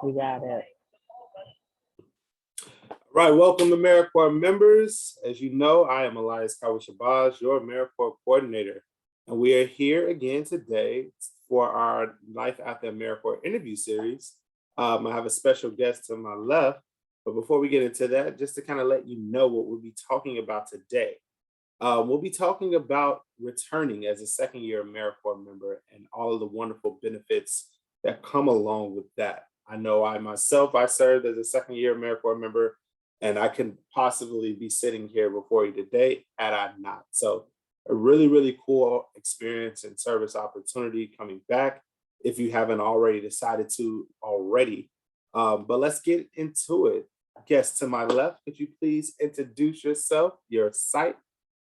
We got it. Right, welcome to AmeriCorps members. As you know, I am Ilyas, your AmeriCorps coordinator, and we are here again today for our Life After AmeriCorps interview series. I have a special guest to my left, but before we get into that, just to kind of let you know what we'll be talking about today. We'll be talking about returning as a second year AmeriCorps member and all of the wonderful benefits that come along with that. I know I served as a second year AmeriCorps member, and I can possibly be sitting here before you today had I not. So a really, really cool experience and service opportunity coming back if you haven't already decided to already. But let's get into it. Guest to my left, could you please introduce yourself, your site,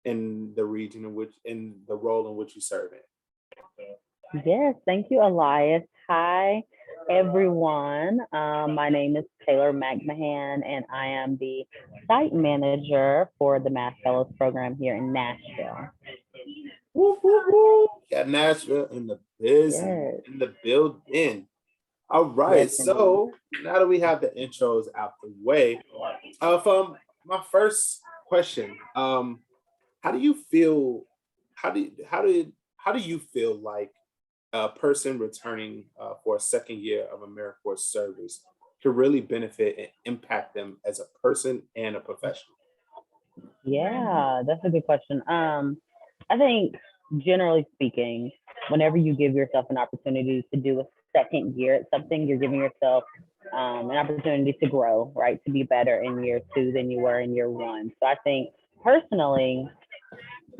and the region in the role in which you serve in? Yes, thank you, Elias. Hi, everyone. My name is Taylor McMahan, and I am the site manager for the Mass Fellows program here in Nashville. Woo, woo, woo. Got Nashville in the business, Yes, in the building. All yes, right, indeed. so now that we have the intros out the way, from my first question, how do you feel? How do you feel like a person returning for a second year of AmeriCorps service could really benefit and impact them as a person and a professional? Yeah, that's a good question. I think generally speaking, whenever you give yourself an opportunity to do a second year at something, you're giving yourself an opportunity to grow, right? To be better in year two than you were in year one. So I think personally,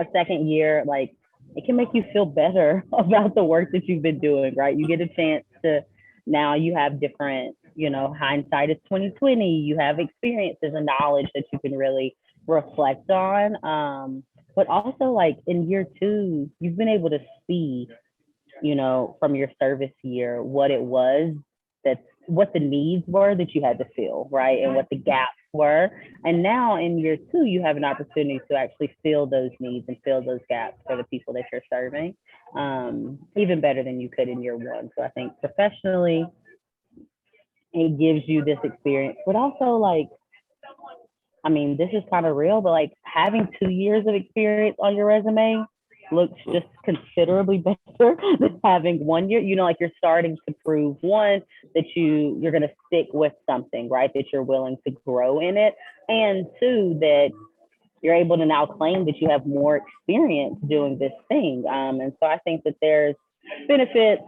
a second year, like it can make you feel better about the work that you've been doing, right? You get a chance to now you have different, hindsight is 2020. You have experiences and knowledge that you can really reflect on. But also like in year two, you've been able to see from your service year, what it was what the needs were that you had to fill, right? And what the gaps were. And now in year two, you have an opportunity to actually fill those needs and fill those gaps for the people that you're serving, even better than you could in year one. So I think professionally, it gives you this experience, but also like I mean, this is kind of real, but like having 2 years of experience on your resume looks just considerably better than having 1 year. Like you're starting to prove one that you're gonna stick with something, right? That you're willing to grow in it, and two that you're able to now claim that you have more experience doing this thing. And so I think that there's benefits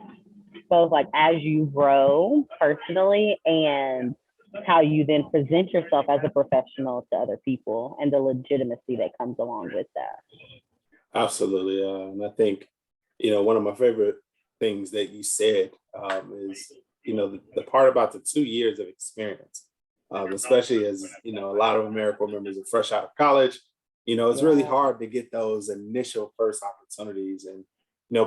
both like as you grow personally and how you then present yourself as a professional to other people and the legitimacy that comes along with that. Absolutely, and I think one of my favorite things that you said is the part about the 2 years of experience, especially as a lot of AmeriCorps members are fresh out of college. It's really Yeah, hard to get those initial first opportunities, and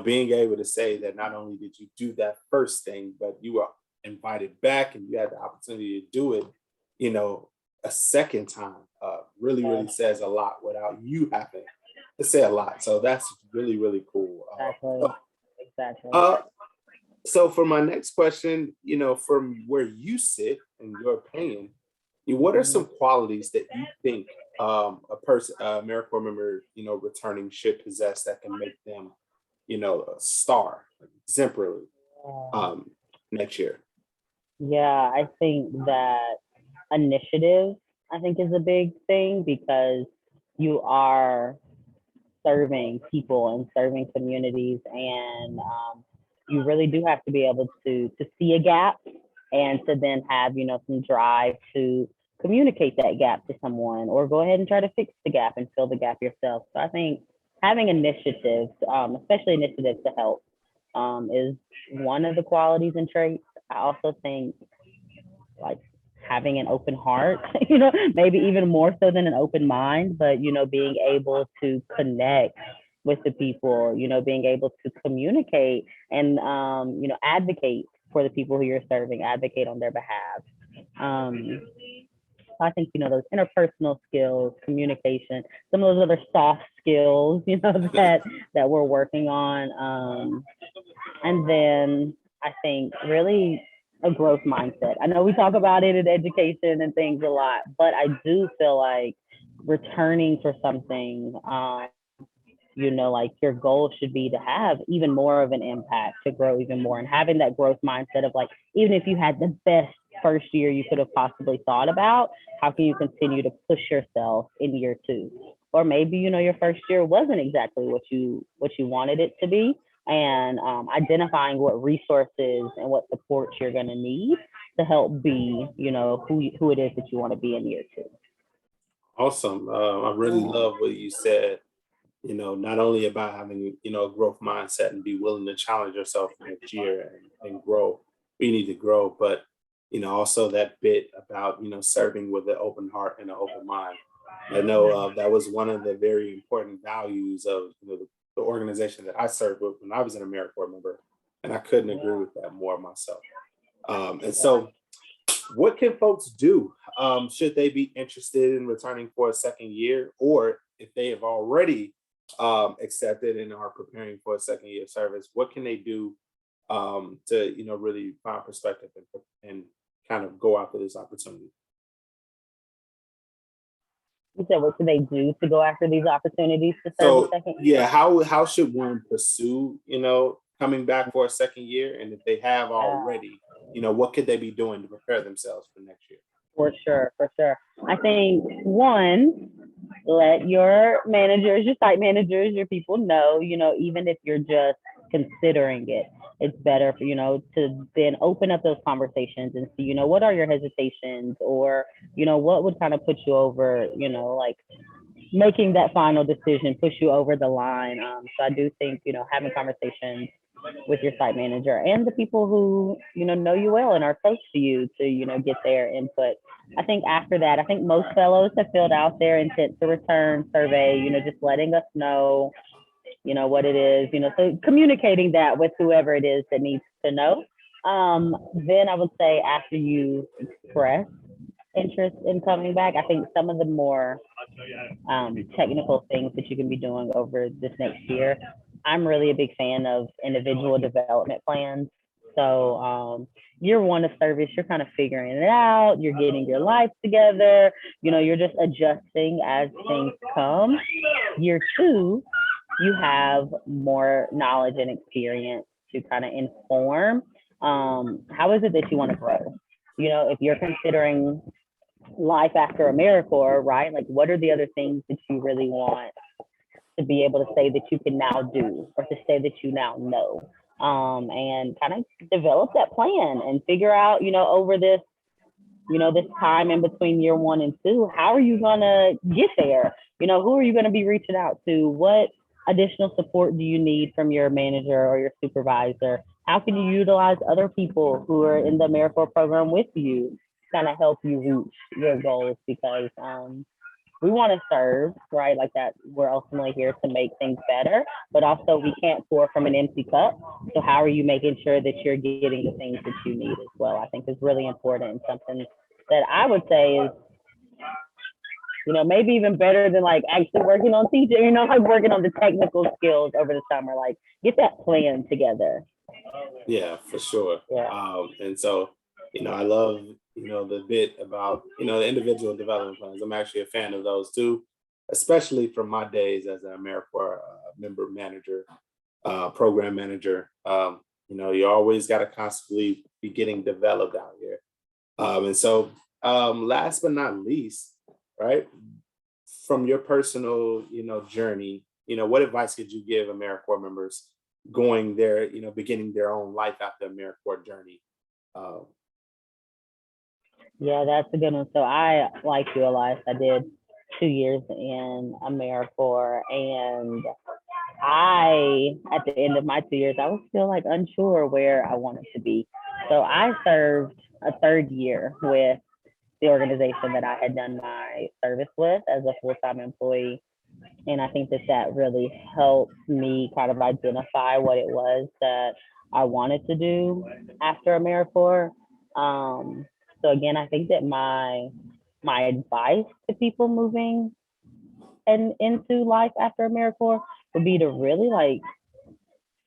being able to say that not only did you do that first thing, but you were invited back and you had the opportunity to do it, you know, a second time, really, yeah, really says a lot without you having to say a lot. So that's really, really cool. exactly, exactly. Uh, so for my next question, from where you sit, in your opinion, what are Mhm. some qualities that you think AmeriCorps member, returning should possess that can make them, a star, like exemplary, Yeah. um, next year? Yeah, I think that initiative, I think, is a big thing because you are serving people and serving communities, and you really do have to be able to see a gap and to then have some drive to communicate that gap to someone or go ahead and try to fix the gap and fill the gap yourself. So I think having initiatives, especially initiatives to help, is one of the qualities and traits. I also think like having an open heart, maybe even more so than an open mind, but being able to connect with the people, being able to communicate and advocate for the people who you're serving, advocate on their behalf. Um, I think those interpersonal skills, communication, some of those other soft skills, that we're working on, and then I think really a growth mindset. I know we talk about it in education and things a lot, but I do feel like returning for something, like your goal should be to have even more of an impact, to grow even more, and having that growth mindset of like, even if you had the best first year you could have possibly thought about, how can you continue to push yourself in year two? Or maybe, your first year wasn't exactly what you wanted it to be, and identifying what resources and what support you're going to need to help be, who it is that you want to be in year two. Awesome. I really love what you said. Not only about having, a growth mindset and be willing to challenge yourself next year and grow. We need to grow, but also that bit about serving with an open heart and an open mind. I know that was one of the very important values of the organization that I served with when I was an AmeriCorps member, and I couldn't agree with that more myself. And so, what can folks do? Should they be interested in returning for a second year, or if they have already accepted and are preparing for a second year of service, what can they do to really find perspective and kind of go after this opportunity? You said, what should they do to go after these opportunities to serve a So second yeah, year? how should one pursue coming back for a second year, and if they have Yeah. already, what could they be doing to prepare themselves for next year? For sure, for sure. I think one, let your managers, your site managers, your people know, even if you're just considering it, it's better for, to then open up those conversations and see, what are your hesitations, or, what would kind of put you over, like making that final decision, push you over the line. So I do think, having conversations with your site manager and the people who know you well and are close to you to get their input. I think after that, I think most fellows have filled out their intent to return survey, just letting us know what it is, so communicating that with whoever it is that needs to know. Then I would say, after you express interest in coming back, I think some of the more technical things that you can be doing over this next year. I'm really a big fan of individual development plans. So, year one of service, you're kind of figuring it out, you're getting your life together, you're just adjusting as things come. Year two, you have more knowledge and experience to kind of inform, how is it that you want to grow. If you're considering life after AmeriCorps, right? Like, what are the other things that you really want to be able to say that you can now do, or to say that you now know? And kind of develop that plan and figure out, over this time in between year one and two, how are you going to get there? Who are you going to be reaching out to? What additional support do you need from your manager or your supervisor? How can you utilize other people who are in the AmeriCorps program with you, kind of help you reach your goals? Because we want to serve, right? Like that, we're ultimately here to make things better, but also we can't pour from an empty cup. So how are you making sure that you're getting the things that you need as well? I think is really important, and something that I would say is, maybe even better than like actually working on teaching, like working on the technical skills over the summer, like get that plan together. Yeah, for sure. Yeah. And so, I love, the bit about, the individual development plans. I'm actually a fan of those too, especially from my days as an AmeriCorps member manager, program manager. You always got to constantly be getting developed out here. And so, last but not least, right, from your personal, journey, what advice could you give AmeriCorps members going there, beginning their own life after AmeriCorps journey? Uh, Yeah, that's a good one. So I, like you, Elias, I did 2 years in AmeriCorps, and at the end of my 2 years, I was still like unsure where I wanted to be. So I served a third year with the organization that I had done my service with as a full-time employee. And I think that that really helped me kind of identify what it was that I wanted to do after AmeriCorps. Um, so again, I think that my advice to people moving and into life after AmeriCorps would be to really like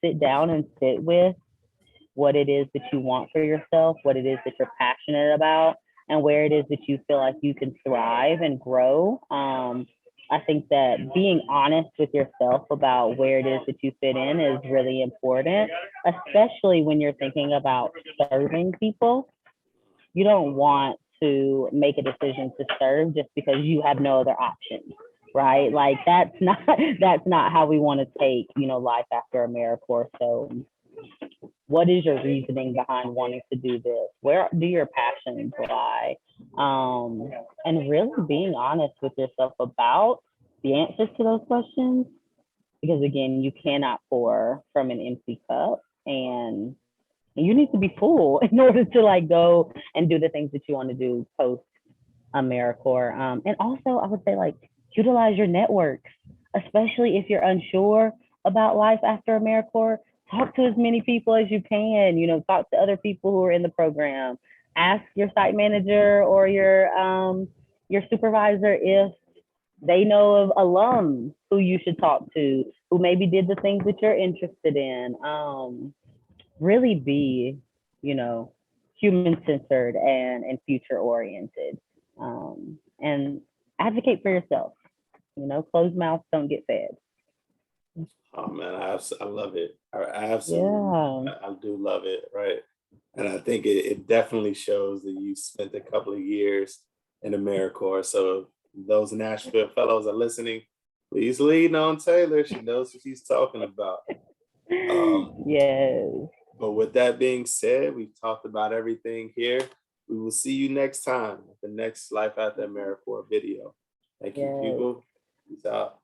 sit down and sit with what it is that you want for yourself, what it is that you're passionate about, and where it is that you feel like you can thrive and grow. I think that being honest with yourself about where it is that you fit in is really important, especially when you're thinking about serving people. You don't want to make a decision to serve just because you have no other options, right? Like that's not how we want to take, life after AmeriCorps. So what is your reasoning behind wanting to do this? Where do your passions lie? And really being honest with yourself about the answers to those questions, because again, you cannot pour from an empty cup, and you need to be full in order to like go and do the things that you want to do post AmeriCorps. And also, I would say like utilize your networks, especially if you're unsure about life after AmeriCorps. Talk to as many people as you can. Talk to other people who are in the program. Ask your site manager or your supervisor if they know of alums who you should talk to, who maybe did the things that you're interested in. Really be, you know, human centered and future oriented. And advocate for yourself. Closed mouths don't get fed. Oh man, I love it. I absolutely, Yeah. I do love it, right? And I think it definitely shows that you spent a couple of years in AmeriCorps. So if those Nashville fellows are listening, please lean on Taylor. She knows what she's talking about. Um, Yes. but with that being said, we've talked about everything here. We will see you next time with the next Life After AmeriCorps video. Thank you, Yes. people. Peace out.